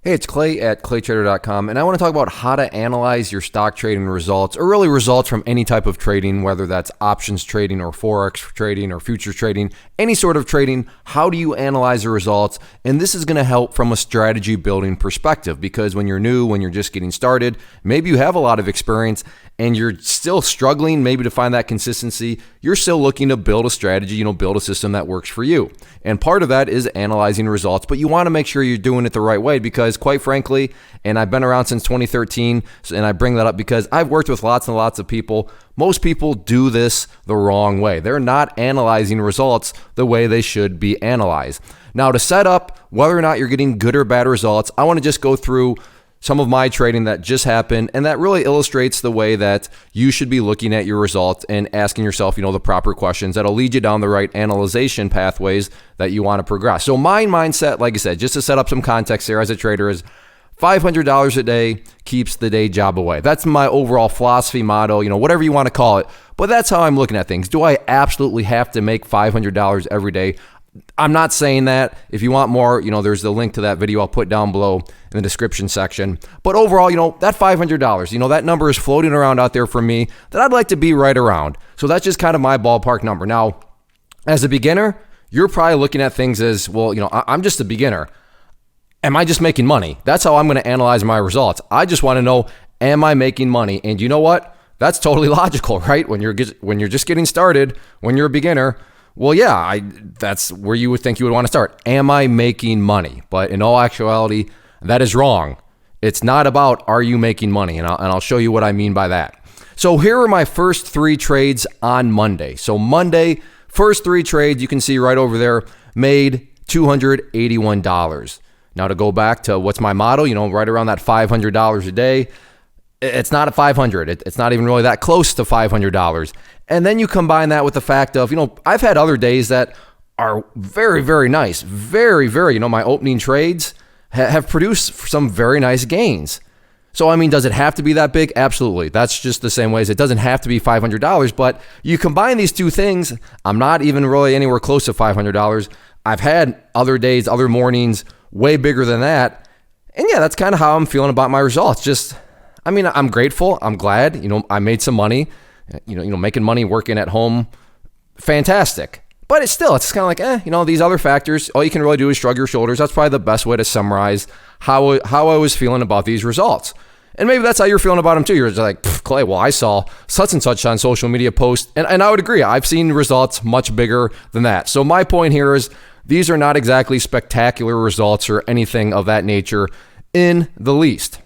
Hey, it's Clay at claytrader.com, and I want to talk about how to analyze your stock trading results, or really results from any type of trading, whether that's options trading or Forex trading or futures trading, any sort of trading. How do you analyze the results? And this is going to help from a strategy building perspective, because when you're new, when you're just getting started, maybe you have a lot of experience and you're still struggling maybe to find that consistency. You're still looking to build a strategy, build a system that works for you. And part of that is analyzing results, but you want to make sure you're doing it the right way, because quite frankly, and I've been around since 2013, and I bring that up because I've worked with lots and lots of people. Most people do this the wrong way. They're not analyzing results the way they should be analyzed. Now, to set up whether or not you're getting good or bad results, I want to just go through some of my trading that just happened, and that really illustrates the way that you should be looking at your results and asking yourself, the proper questions that'll lead you down the right analyzation pathways that you want to progress. So my mindset, like I said, just to set up some context here as a trader, is $500 a day keeps the day job away. That's my overall philosophy, motto, whatever you want to call it. But that's how I'm looking at things. Do I absolutely have to make $500 every day? I'm not saying that. If you want more, there's the link to that video I'll put down below in the description section. But overall, that $500, that number is floating around out there for me that I'd like to be right around. So that's just kind of my ballpark number. Now, as a beginner, you're probably looking at things as, well, I'm just a beginner. Am I just making money? That's how I'm going to analyze my results. I just want to know, am I making money? And you know what? That's totally logical, right? When you're just getting started, when you're a beginner, well, yeah, that's where you would think you would want to start. Am I making money? But in all actuality, that is wrong. It's not about are you making money, and I'll show you what I mean by that. So here are my first 3 trades on Monday. So Monday, first 3 trades, you can see right over there, made $281. Now to go back to what's my motto, right around that $500 a day. It's not at 500. It's not even really that close to $500. And then you combine that with the fact of, I've had other days that are very, very nice. Very, very, my opening trades have produced some very nice gains. So, does it have to be that big? Absolutely. That's just the same way as it doesn't have to be $500. But you combine these two things, I'm not even really anywhere close to $500. I've had other days, other mornings, way bigger than that. And yeah, that's kind of how I'm feeling about my results. I'm grateful. I'm glad, I made some money, making money working at home. Fantastic. But it's kind of like, these other factors, all you can really do is shrug your shoulders. That's probably the best way to summarize how I was feeling about these results. And maybe that's how you're feeling about them too. You're just like, Clay, well, I saw such and such on social media post. And I would agree. I've seen results much bigger than that. So my point here is these are not exactly spectacular results or anything of that nature in the least.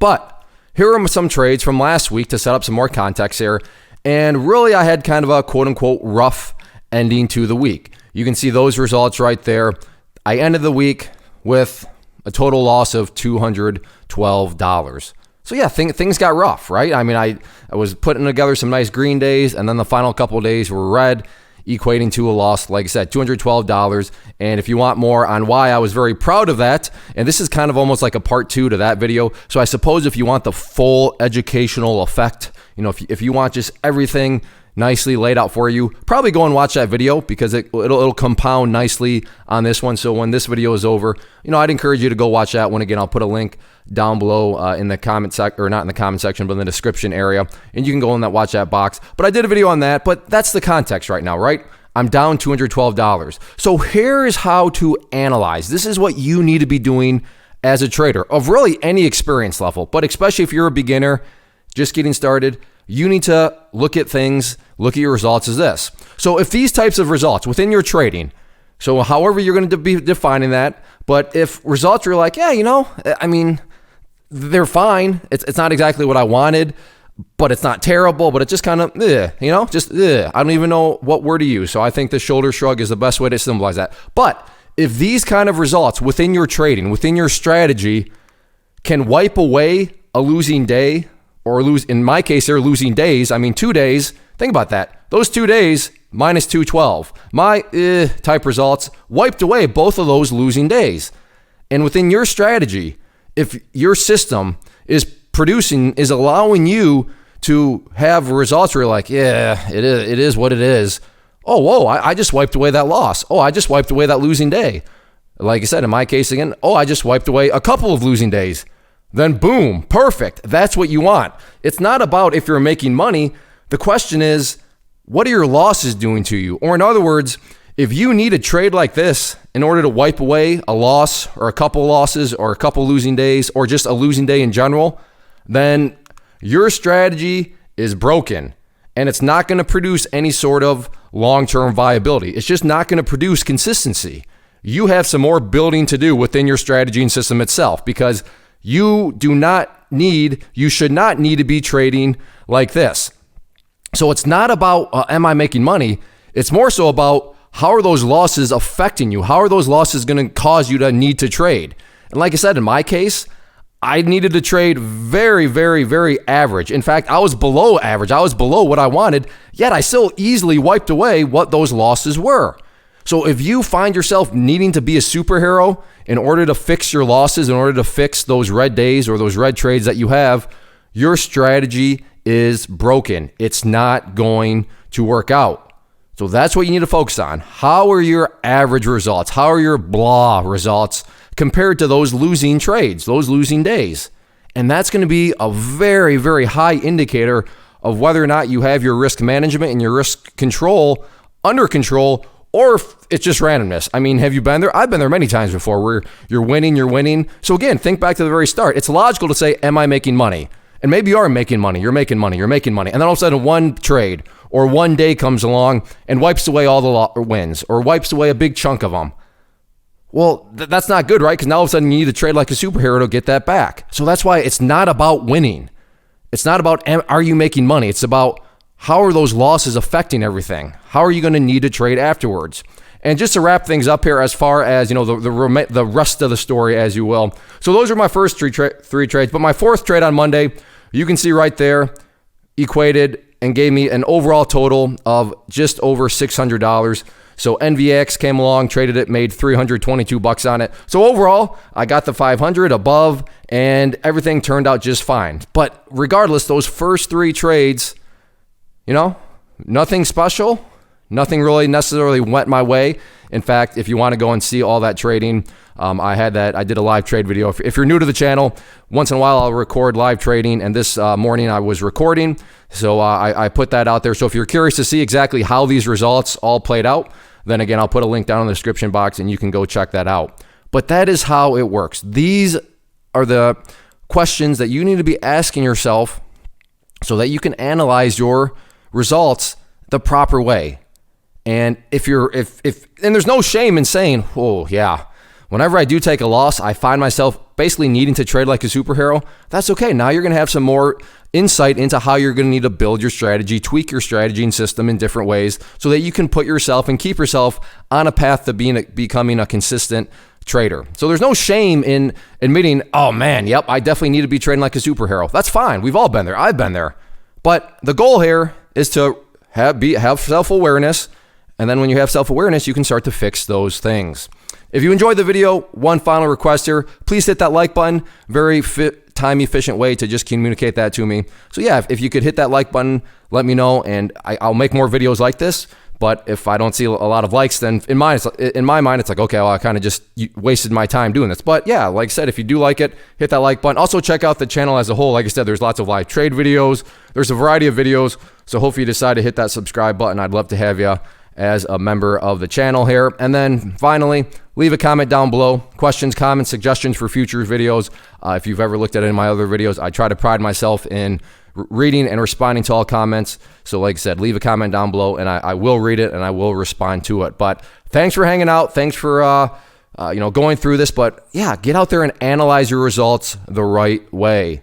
But here are some trades from last week to set up some more context here. And really, I had kind of a quote unquote rough ending to the week. You can see those results right there. I ended the week with a total loss of $212. So yeah, things got rough, right? I was putting together some nice green days, and then the final couple of days were red, equating to a loss, like I said, $212. And if you want more on why I was very proud of that, and this is kind of almost like a part 2 to that video. So I suppose if you want the full educational effect, if you want just everything nicely laid out for you, probably go and watch that video, because it'll compound nicely on this one. So when this video is over, I'd encourage you to go watch that one. Again, I'll put a link down below in the comment section, or not in the comment section, but in the description area, and you can go and watch that box. But I did a video on that, but that's the context right now, right? I'm down $212. So here is how to analyze. This is what you need to be doing as a trader of really any experience level, but especially if you're a beginner just getting started. You need to look at your results as this. So if these types of results within your trading, so however you're going to be defining that, but if results are like, they're fine. It's not exactly what I wanted, but it's not terrible, but it's just kind of, I don't even know what word to use. So I think the shoulder shrug is the best way to symbolize that. But if these kind of results within your trading, within your strategy, can wipe away a losing day, or in my case, they're losing days. 2 days. Think about that. Those 2 days, minus 212. My type results wiped away both of those losing days. And within your strategy, if your system is allowing you to have results where you're like, yeah, it is what it is. Oh, whoa, I just wiped away that loss. Oh, I just wiped away that losing day. Like I said, in my case again, I just wiped away a couple of losing days. Then boom, perfect. That's what you want. It's not about if you're making money. The question is, what are your losses doing to you? Or in other words, if you need a trade like this in order to wipe away a loss or a couple losses or a couple losing days or just a losing day in general, then your strategy is broken and it's not going to produce any sort of long-term viability. It's just not going to produce consistency. You have some more building to do within your strategy and system itself, because you should not need to be trading like this. So it's not about, am I making money? It's more so about, how are those losses affecting you? How are those losses going to cause you to need to trade? And like I said, in my case, I needed to trade very, very, very average. In fact, I was below average. I was below what I wanted, yet I still easily wiped away what those losses were. So if you find yourself needing to be a superhero in order to fix your losses, in order to fix those red days or those red trades that you have, your strategy is broken. It's not going to work out. So that's what you need to focus on. How are your average results? How are your blah results compared to those losing trades, those losing days? And that's going to be a very, very high indicator of whether or not you have your risk management and your risk control under control, or if it's just randomness. I mean, have you been there? I've been there many times before where you're winning. So again, think back to the very start. It's logical to say, am I making money? And maybe you are making money. You're making money. And then all of a sudden one trade or one day comes along and wipes away all the wins or wipes away a big chunk of them. Well, that's not good, right? Because now all of a sudden you need to trade like a superhero to get that back. So that's why it's not about winning. It's not about, are you making money? It's about, how are those losses affecting everything? How are you going to need to trade afterwards? And just to wrap things up here, as far as, the rest of the story, as you will. So those are my first three trades. But my fourth trade on Monday, you can see right there, equated and gave me an overall total of just over $600. So NVX came along, traded it, made $322 on it. So overall, I got the 500 above, and everything turned out just fine. But regardless, those first three trades, nothing special. Nothing really necessarily went my way. In fact, if you want to go and see all that trading, I did a live trade video. If you're new to the channel, once in a while I'll record live trading, and this morning I was recording, so I put that out there. So if you're curious to see exactly how these results all played out, then again, I'll put a link down in the description box and you can go check that out. But that is how it works. These are the questions that you need to be asking yourself so that you can analyze your results the proper way. And if there's no shame in saying, oh yeah, whenever I do take a loss, I find myself basically needing to trade like a superhero. That's okay. Now you're going to have some more insight into how you're going to need to build your strategy, tweak your strategy and system in different ways so that you can put yourself and keep yourself on a path to becoming a consistent trader. So there's no shame in admitting, oh man, yep, I definitely need to be trading like a superhero. That's fine. We've all been there. I've been there. But the goal here is to have self-awareness. And then when you have self-awareness, you can start to fix those things. If you enjoyed the video, one final request here, please hit that like button. Very time-efficient way to just communicate that to me. So yeah, if you could hit that like button, let me know, and I'll make more videos like this. But if I don't see a lot of likes, then in my mind, it's like, okay, well, I kind of just wasted my time doing this. But yeah, like I said, if you do like it, hit that like button. Also, check out the channel as a whole. Like I said, there's lots of live trade videos. There's a variety of videos. So hopefully you decide to hit that subscribe button. I'd love to have you as a member of the channel here. And then finally, leave a comment down below. Questions, comments, suggestions for future videos. If you've ever looked at any of my other videos, I try to pride myself in reading and responding to all comments. So like I said, leave a comment down below and I will read it and I will respond to it. But thanks for hanging out. Thanks for going through this. But yeah, get out there and analyze your results the right way.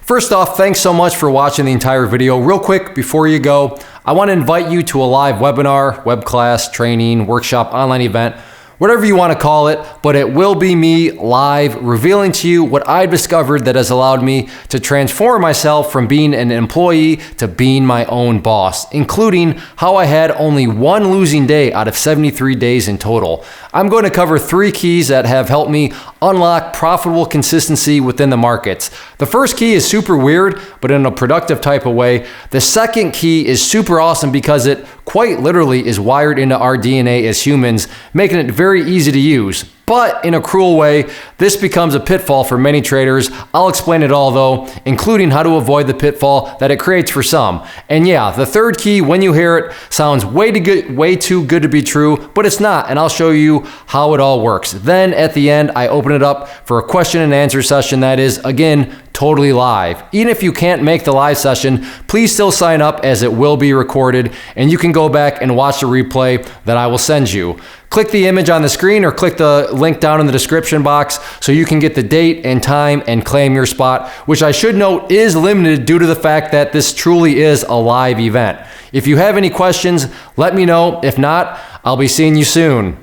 First off, thanks so much for watching the entire video. Real quick, before you go, I want to invite you to a live webinar, web class, training, workshop, online event, whatever you want to call it, but it will be me live revealing to you what I've discovered that has allowed me to transform myself from being an employee to being my own boss, including how I had only one losing day out of 73 days in total. I'm going to cover 3 keys that have helped me unlock profitable consistency within the markets. The first key is super weird, but in a productive type of way. The second key is super awesome because it quite literally is wired into our DNA as humans, making it very easy to use. But in a cruel way, this becomes a pitfall for many traders. I'll explain it all though, including how to avoid the pitfall that it creates for some. And yeah, the third key, when you hear it, sounds way too good to be true, but it's not, and I'll show you how it all works. Then at the end, I open it up for a question and answer session that is, again, totally live. Even if you can't make the live session, please still sign up as it will be recorded, and you can go back and watch the replay that I will send you. Click the image on the screen or click the link down in the description box so you can get the date and time and claim your spot, which I should note is limited due to the fact that this truly is a live event. If you have any questions, let me know. If not, I'll be seeing you soon.